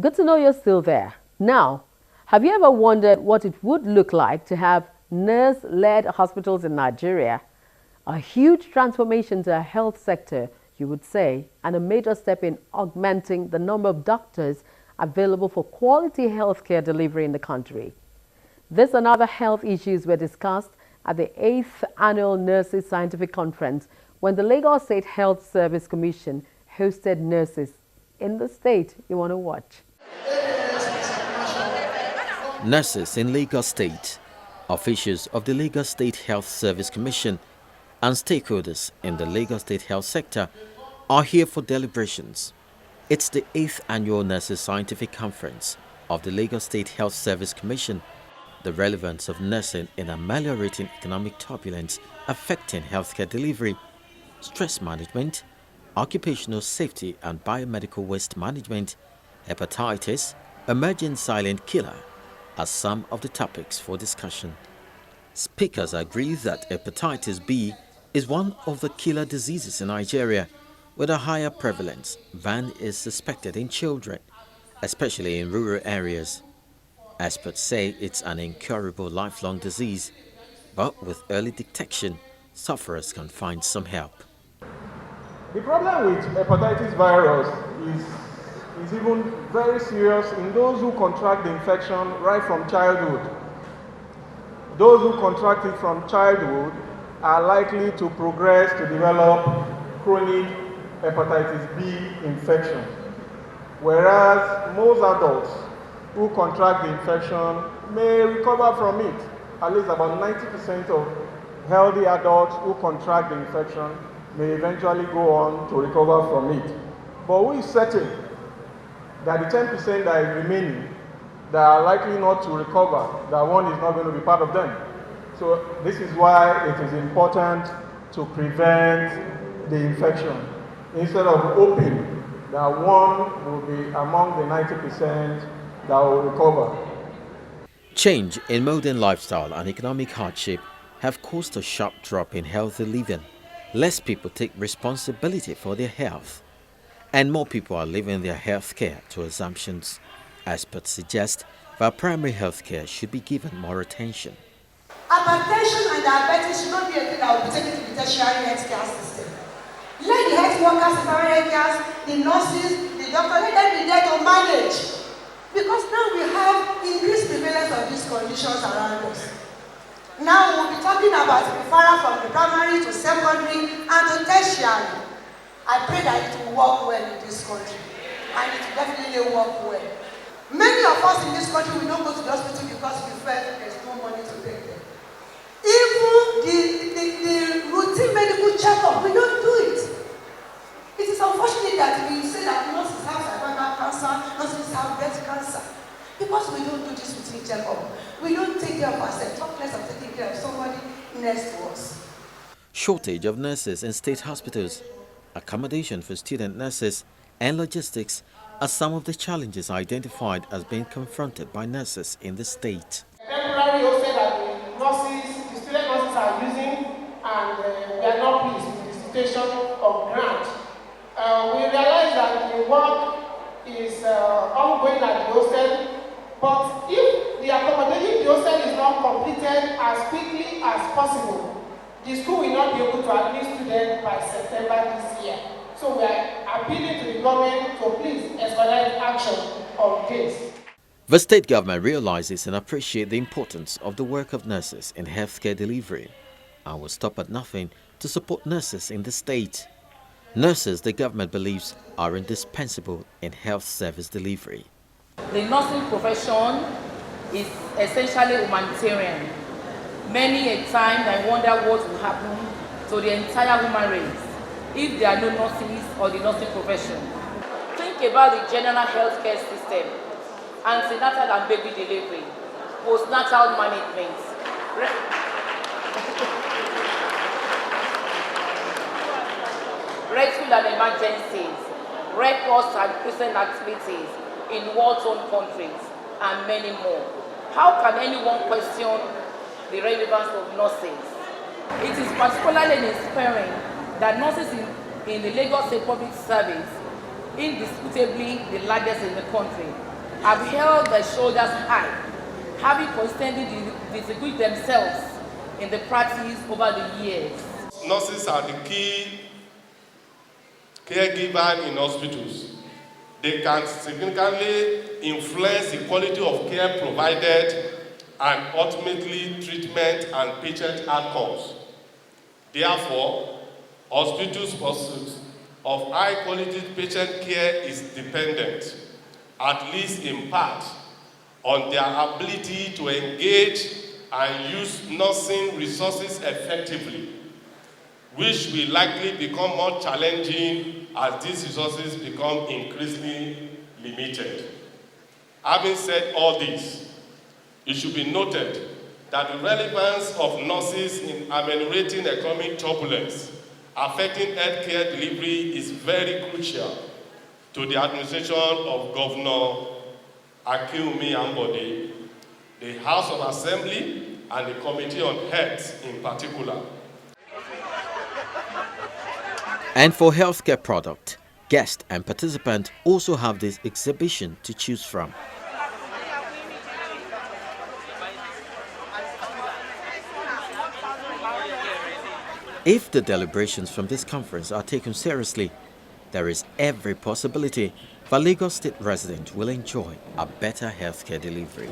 Good to know you're still there. Now, have you ever wondered what it would look like to have nurse-led hospitals in Nigeria? A huge transformation to our health sector, you would say, and a major step in augmenting the number of doctors available for quality healthcare delivery in the country. This and other health issues were discussed at the 8th Annual Nurses Scientific Conference when the Lagos State Health Service Commission hosted nurses in the state you want to watch. Nurses in Lagos State, officials of the Lagos State Health Service Commission, and stakeholders in the Lagos State health sector are here for deliberations. It's the 8th Annual Nurses Scientific Conference of the Lagos State Health Service Commission. The relevance of nursing in ameliorating economic turbulence affecting healthcare delivery, stress management, occupational safety and biomedical waste management, hepatitis, emerging silent killer are some of the topics for discussion. Speakers agree that hepatitis B is one of the killer diseases in Nigeria with a higher prevalence than is suspected in children, especially in rural areas. Experts say it's an incurable lifelong disease, but with early detection, sufferers can find some help. The problem with hepatitis virus is even very serious in those who contract the infection right from childhood. Those who contract it from childhood are likely to progress to develop chronic hepatitis B infection, whereas most adults who contract the infection may recover from it. At least about 90% of healthy adults who contract the infection may eventually go on to recover from it. But who is certain that the 10% that is remaining that are likely not to recover, that one is not going to be part of them? So this is why it is important to prevent the infection instead of hoping that one will be among the 90% that will recover. Change in modern lifestyle and economic hardship have caused a sharp drop in healthy living. Less people take responsibility for their health, and more people are leaving their health care to assumptions. Experts suggest that primary health care should be given more attention. Hypertension and diabetes should not be a thing that will be taken to the tertiary health care system. Let the health workers, the primary health care, the nurses, the doctors, let them be there to manage. Because now we have increased prevalence of these conditions around us. Now we'll be talking about referral from the primary to secondary and to tertiary. I pray that it will work well in this country, and it will definitely work well. Many of us in this country will not go to the hospital because we felt there's no money to take them. Even the routine medical checkup, we don't do it. It is unfortunate that we say that nurses have cervical cancer, nurses have breast cancer, because we don't do this routine checkup. We don't take care of ourselves, talk less of taking care of somebody next to us. Shortage of nurses in state hospitals, accommodation for student nurses, and logistics are some of the challenges identified as being confronted by nurses in the state. Temporary hostel that the student nurses are using, and we are not pleased with the situation of grant. We realize that the work is ongoing at the hostel, but if the accommodation the hostel is not completed as quickly as possible, the school will not be able to admit students by September this year. So we are appealing to the government to please expedite action on this. The state government realizes and appreciates the importance of the work of nurses in healthcare delivery and will stop at nothing to support nurses in the state. Nurses, the government believes, are indispensable in health service delivery. The nursing profession is essentially humanitarian. Many a time I wonder what will happen to the entire human race if there are no nurses or the nursing profession. Think about the general healthcare system, antenatal and baby delivery, postnatal management, rescue and emergencies, records and prison activities in war-torn countries, and many more. How can anyone question the relevance of nurses? It is particularly inspiring that nurses in the Lagos State Public Service, indisputably the largest in the country, have held their shoulders high, having constantly distinguished themselves in the practice over the years. Nurses are the key caregiver in hospitals. They can significantly influence the quality of care provided and ultimately treatment and patient outcomes. Therefore, hospitals' pursuit of high-quality patient care is dependent, at least in part, on their ability to engage and use nursing resources effectively, which will likely become more challenging as these resources become increasingly limited. Having said all this, it should be noted that the relevance of nurses in ameliorating economic turbulence affecting healthcare delivery is very crucial to the administration of Governor Akinwumi Ambode, the House of Assembly, and the Committee on Health in particular. And for healthcare product, guests and participants also have this exhibition to choose from. If the deliberations from this conference are taken seriously, there is every possibility that Lagos State residents will enjoy a better healthcare delivery.